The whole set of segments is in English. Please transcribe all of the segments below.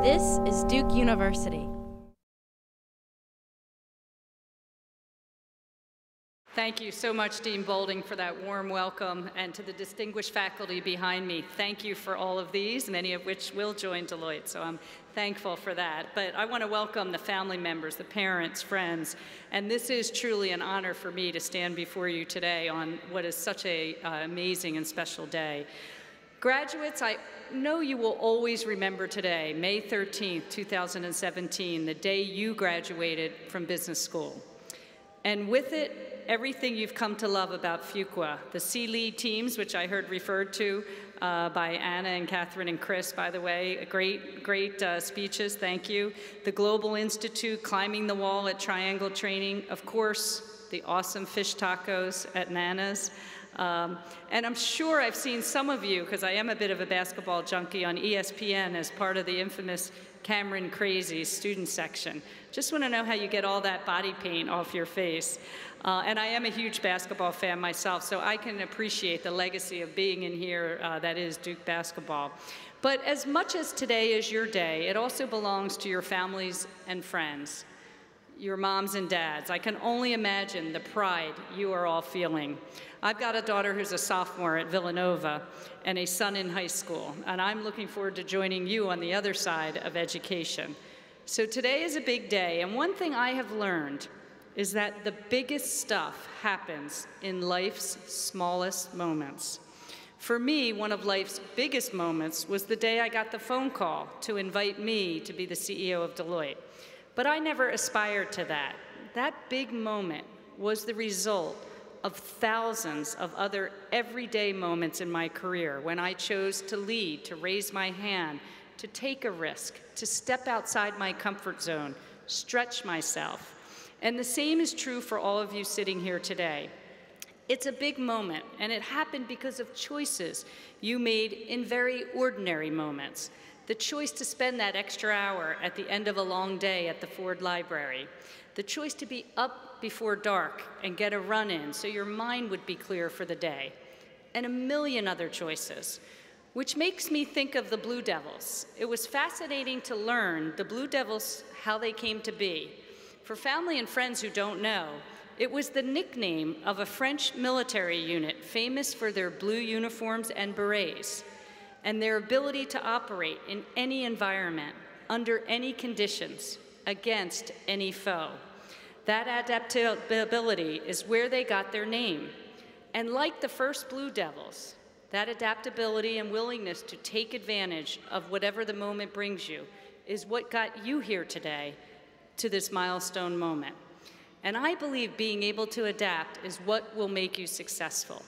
This is Duke University. Thank you so much, Dean Boulding, for that warm welcome, and to the distinguished faculty behind me. Thank you for all of these, many of which will join Deloitte, so I'm thankful for that. But I want to welcome the family members, the parents, friends, and this is truly an honor for me to stand before you today on what is such an amazing and special day. Graduates, I know you will always remember today, May 13th, 2017, the day you graduated from business school. And with it, everything you've come to love about Fuqua, the C-lead teams, which I heard referred to by Anna and Catherine and Chris, by the way, great speeches, thank you. The Global Institute, climbing the wall at Triangle Training, of course, the awesome fish tacos at Nana's. And I'm sure I've seen some of you, because I am a bit of a basketball junkie, on ESPN as part of the infamous Cameron Crazy's student section. Just want to know how you get all that body paint off your face. And I am a huge basketball fan myself, so I can appreciate the legacy of being in here that is Duke basketball. But as much as today is your day, it also belongs to your families and friends, your moms and dads. I can only imagine the pride you are all feeling. I've got a daughter who's a sophomore at Villanova and a son in high school, and I'm looking forward to joining you on the other side of education. So today is a big day, and one thing I have learned is that the biggest stuff happens in life's smallest moments. For me, one of life's biggest moments was the day I got the phone call to invite me to be the CEO of Deloitte. But I never aspired to that. That big moment was the result of thousands of other everyday moments in my career when I chose to lead, to raise my hand, to take a risk, to step outside my comfort zone, stretch myself. And the same is true for all of you sitting here today. It's a big moment, and it happened because of choices you made in very ordinary moments. The choice to spend that extra hour at the end of a long day at the Ford Library. The choice to be up before dark and get a run in so your mind would be clear for the day. And a million other choices, which makes me think of the Blue Devils. It was fascinating to learn the Blue Devils, how they came to be. For family and friends who don't know, it was the nickname of a French military unit famous for their blue uniforms and berets, and their ability to operate in any environment, under any conditions, against any foe. That adaptability is where they got their name. And like the first Blue Devils, that adaptability and willingness to take advantage of whatever the moment brings you is what got you here today to this milestone moment. And I believe being able to adapt is what will make you successful.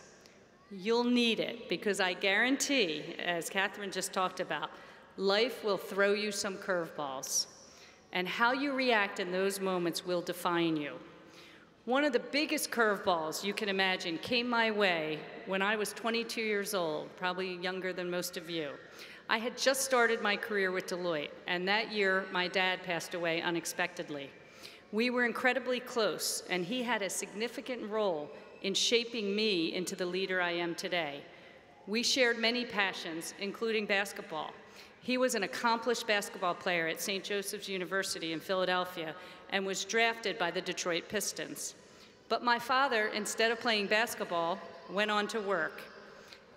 You'll need it, because I guarantee, as Catherine just talked about, life will throw you some curveballs. And how you react in those moments will define you. One of the biggest curveballs you can imagine came my way when I was 22 years old, probably younger than most of you. I had just started my career with Deloitte, and that year my dad passed away unexpectedly. We were incredibly close, and he had a significant role in shaping me into the leader I am today. We shared many passions, including basketball. He was an accomplished basketball player at St. Joseph's University in Philadelphia and was drafted by the Detroit Pistons. But my father, instead of playing basketball, went on to work,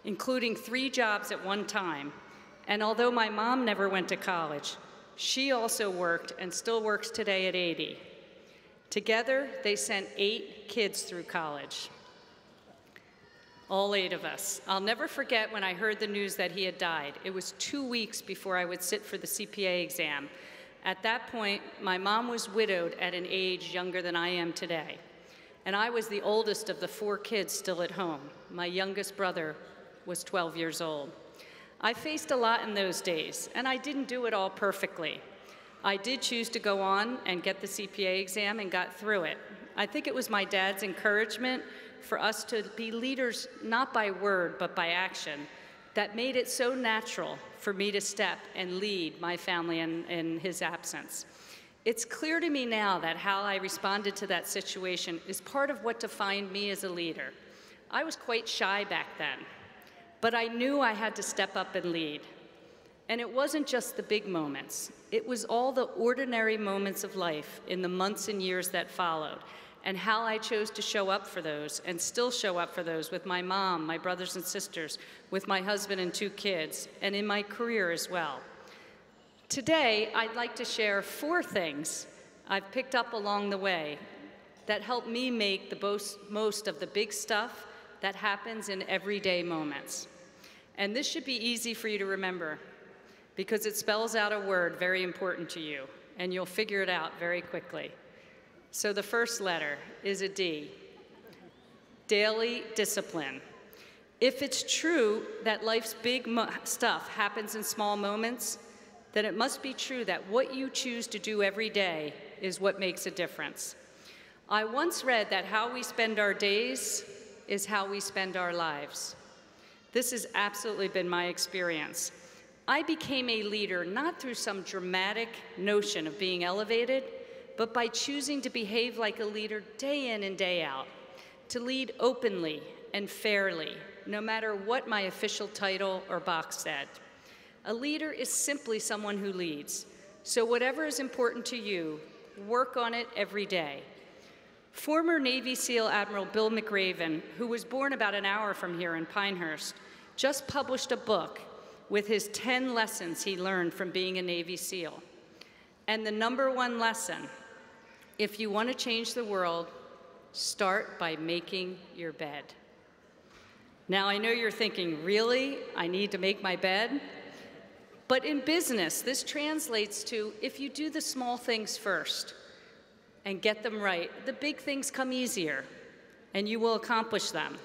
including 3 jobs at one time. And although my mom never went to college, she also worked and still works today at 80. Together, they sent 8 kids through college. All 8 of us. I'll never forget when I heard the news that he had died. It was 2 weeks before I would sit for the CPA exam. At that point, my mom was widowed at an age younger than I am today. And I was the oldest of the 4 kids still at home. My youngest brother was 12 years old. I faced a lot in those days, and I didn't do it all perfectly. I did choose to go on and get the CPA exam and got through it. I think it was my dad's encouragement for us to be leaders, not by word, but by action, that made it so natural for me to step and lead my family in his absence. It's clear to me now that how I responded to that situation is part of what defined me as a leader. I was quite shy back then, but I knew I had to step up and lead. And it wasn't just the big moments. It was all the ordinary moments of life in the months and years that followed, and how I chose to show up for those and still show up for those with my mom, my brothers and sisters, with my husband and 2 kids, and in my career as well. Today, I'd like to share 4 things I've picked up along the way that help me make the most of the big stuff that happens in everyday moments. And this should be easy for you to remember, because it spells out a word very important to you, and you'll figure it out very quickly. So the first letter is a D. Daily discipline. If it's true that life's big stuff happens in small moments, then it must be true that what you choose to do every day is what makes a difference. I once read that how we spend our days is how we spend our lives. This has absolutely been my experience. I became a leader not through some dramatic notion of being elevated, but by choosing to behave like a leader day in and day out, to lead openly and fairly, no matter what my official title or box said. A leader is simply someone who leads. So whatever is important to you, work on it every day. Former Navy SEAL Admiral Bill McRaven, who was born about an hour from here in Pinehurst, just published a book with his 10 lessons he learned from being a Navy SEAL. And the #1 lesson, if you want to change the world, start by making your bed. Now, I know you're thinking, really? I need to make my bed? But in business, this translates to if you do the small things first and get them right, the big things come easier, and you will accomplish them.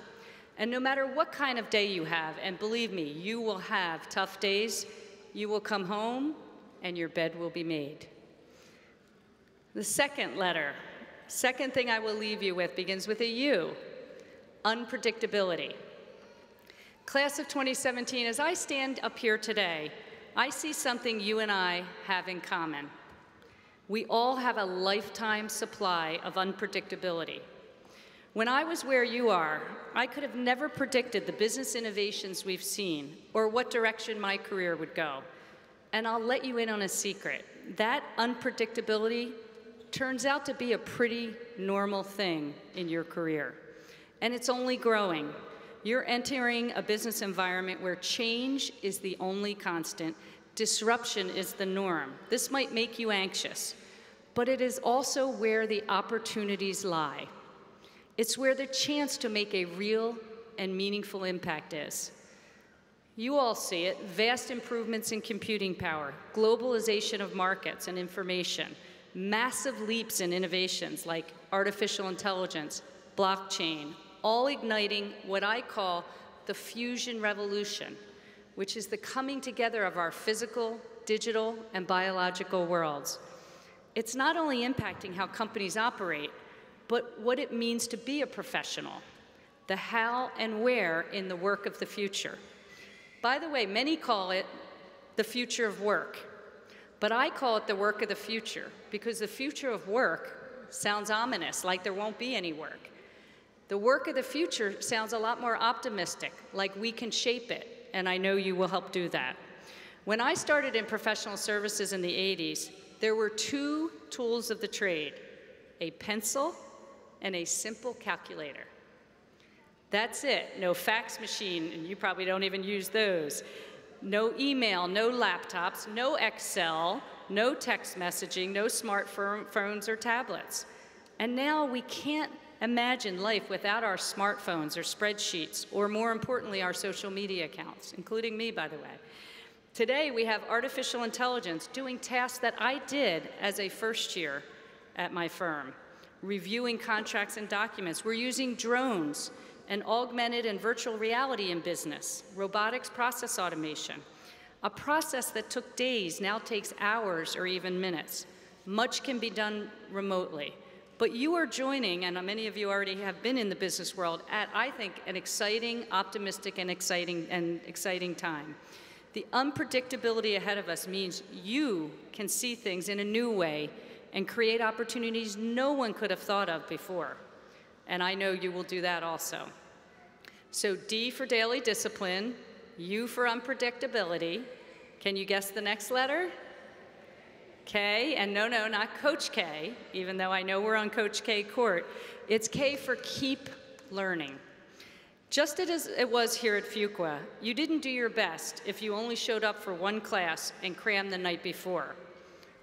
And no matter what kind of day you have, and believe me, you will have tough days, you will come home and your bed will be made. The second letter, second thing I will leave you with begins with a U, unpredictability. Class of 2017, as I stand up here today, I see something you and I have in common. We all have a lifetime supply of unpredictability. When I was where you are, I could have never predicted the business innovations we've seen or what direction my career would go. And I'll let you in on a secret. That unpredictability turns out to be a pretty normal thing in your career. And it's only growing. You're entering a business environment where change is the only constant. Disruption is the norm. This might make you anxious, but it is also where the opportunities lie. It's where the chance to make a real and meaningful impact is. You all see it, vast improvements in computing power, globalization of markets and information, massive leaps in innovations like artificial intelligence, blockchain, all igniting what I call the fusion revolution, which is the coming together of our physical, digital, and biological worlds. It's not only impacting how companies operate, but what it means to be a professional, the how and where in the work of the future. By the way, many call it the future of work, but I call it the work of the future because the future of work sounds ominous, like there won't be any work. The work of the future sounds a lot more optimistic, like we can shape it, and I know you will help do that. When I started in professional services in the 80s, there were 2 tools of the trade, a pencil and a simple calculator. That's it. No fax machine, and you probably don't even use those. No email, no laptops, no Excel, no text messaging, no smartphones or tablets. And now we can't imagine life without our smartphones or spreadsheets, or more importantly, our social media accounts, including me, by the way. Today, we have artificial intelligence doing tasks that I did as a first year at my firm. Reviewing contracts and documents. We're using drones and augmented and virtual reality in business, robotics process automation. A process that took days now takes hours or even minutes. Much can be done remotely. But you are joining, and many of you already have been in the business world, at, I think, an exciting, optimistic, and exciting time. The unpredictability ahead of us means you can see things in a new way and create opportunities no one could have thought of before. And I know you will do that also. So D for daily discipline, U for unpredictability, Can you guess the next letter? K, and no, not Coach K, even though I know we're on Coach K court. It's K for keep learning. Just as it was here at Fuqua, you didn't do your best if you only showed up for one class and crammed the night before.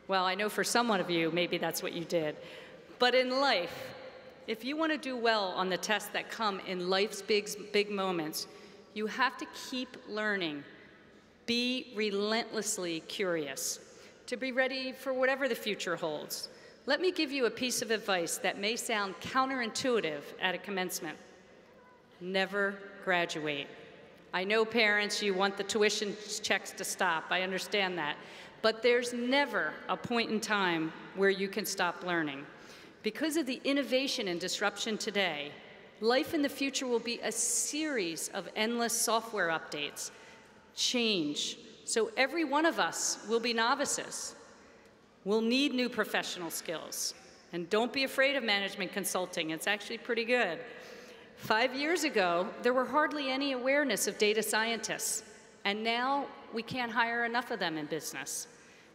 Well, I know for some of you, maybe that's what you did. But in life, if you want to do well on the tests that come in life's big moments, you have to keep learning. Be relentlessly curious to be ready for whatever the future holds. Let me give you a piece of advice that may sound counterintuitive at a commencement. Never graduate. I know parents, you want the tuition checks to stop. I understand that. But there's never a point in time where you can stop learning. Because of the innovation and disruption today, life in the future will be a series of endless software updates, change. So every one of us will be novices. We'll need new professional skills. And don't be afraid of management consulting. It's actually pretty good. 5 years ago, there were hardly any awareness of data scientists. And now we can't hire enough of them in business.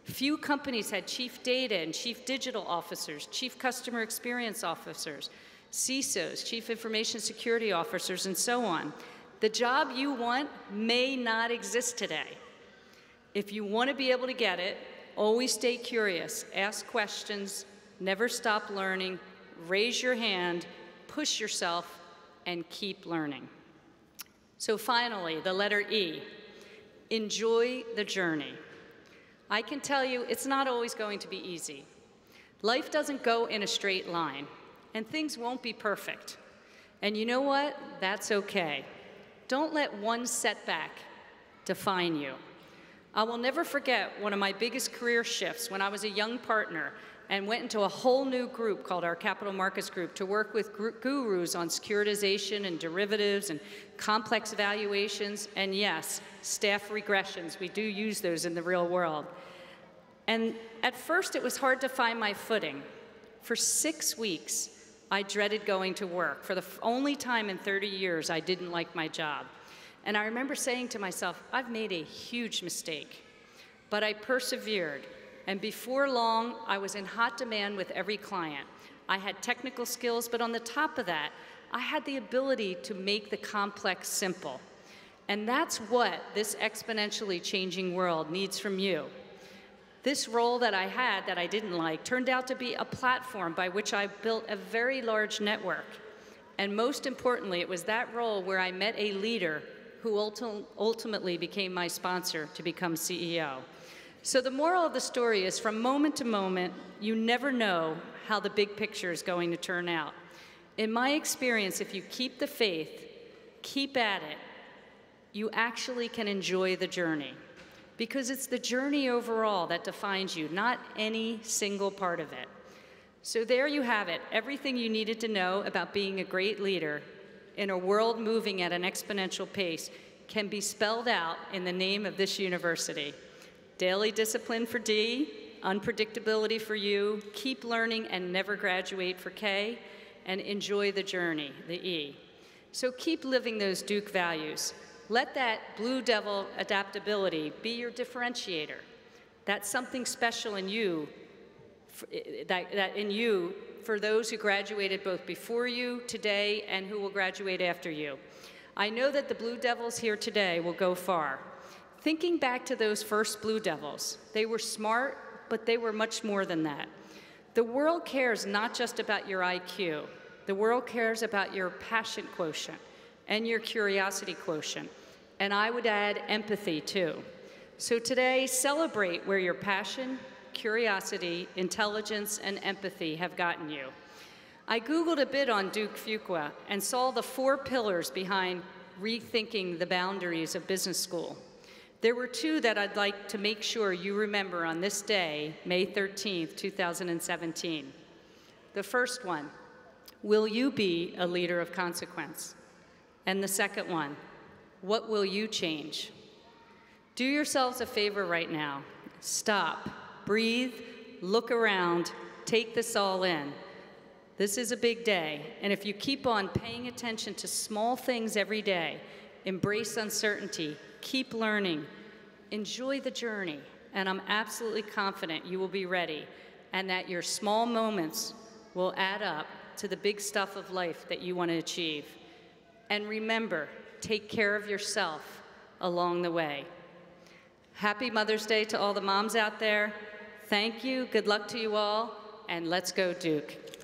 Few companies had chief data and chief digital officers, chief customer experience officers, CISOs, chief information security officers, and so on. The job you want may not exist today. If you want to be able to get it, always stay curious, ask questions, never stop learning, raise your hand, push yourself, and keep learning. So finally, the letter E, enjoy the journey. I can tell you it's not always going to be easy. Life doesn't go in a straight line, and things won't be perfect. And you know what? That's okay. Don't let one setback define you. I will never forget one of my biggest career shifts when I was a young partner and went into a whole new group called our Capital Markets Group to work with gurus on securitization and derivatives and complex valuations, and yes, staff regressions. We do use those in the real world. And at first, it was hard to find my footing. For 6 weeks, I dreaded going to work. For the only time in 30 years, I didn't like my job. And I remember saying to myself, I've made a huge mistake. But I persevered. And before long, I was in hot demand with every client. I had technical skills, but on the top of that, I had the ability to make the complex simple. And that's what this exponentially changing world needs from you. This role that I had that I didn't like turned out to be a platform by which I built a very large network. And most importantly, it was that role where I met a leader who ultimately became my sponsor to become CEO. So the moral of the story is, from moment to moment, you never know how the big picture is going to turn out. In my experience, if you keep the faith, keep at it, you actually can enjoy the journey. Because it's the journey overall that defines you, not any single part of it. So there you have it, everything you needed to know about being a great leader in a world moving at an exponential pace can be spelled out in the name of this university. Daily discipline for D, unpredictability for U, keep learning and never graduate for K, and enjoy the journey, the E. So keep living those Duke values. Let that Blue Devil adaptability be your differentiator. That's something special in you, for those who graduated both before you, today, and who will graduate after you. I know that the Blue Devils here today will go far. Thinking back to those first Blue Devils, they were smart, but they were much more than that. The world cares not just about your IQ. The world cares about your passion quotient and your curiosity quotient. And I would add empathy, too. So today, celebrate where your passion, curiosity, intelligence, and empathy have gotten you. I Googled a bit on Duke Fuqua and saw the 4 pillars behind rethinking the boundaries of business school. There were 2 that I'd like to make sure you remember on this day, May 13th, 2017. The first one, will you be a leader of consequence? And the second one, what will you change? Do yourselves a favor right now. Stop, breathe, look around, take this all in. This is a big day, and if you keep on paying attention to small things every day, embrace uncertainty, keep learning, enjoy the journey, and I'm absolutely confident you will be ready, and that your small moments will add up to the big stuff of life that you want to achieve. And remember, take care of yourself along the way. Happy Mother's Day to all the moms out there. Thank you, good luck to you all, and let's go Duke.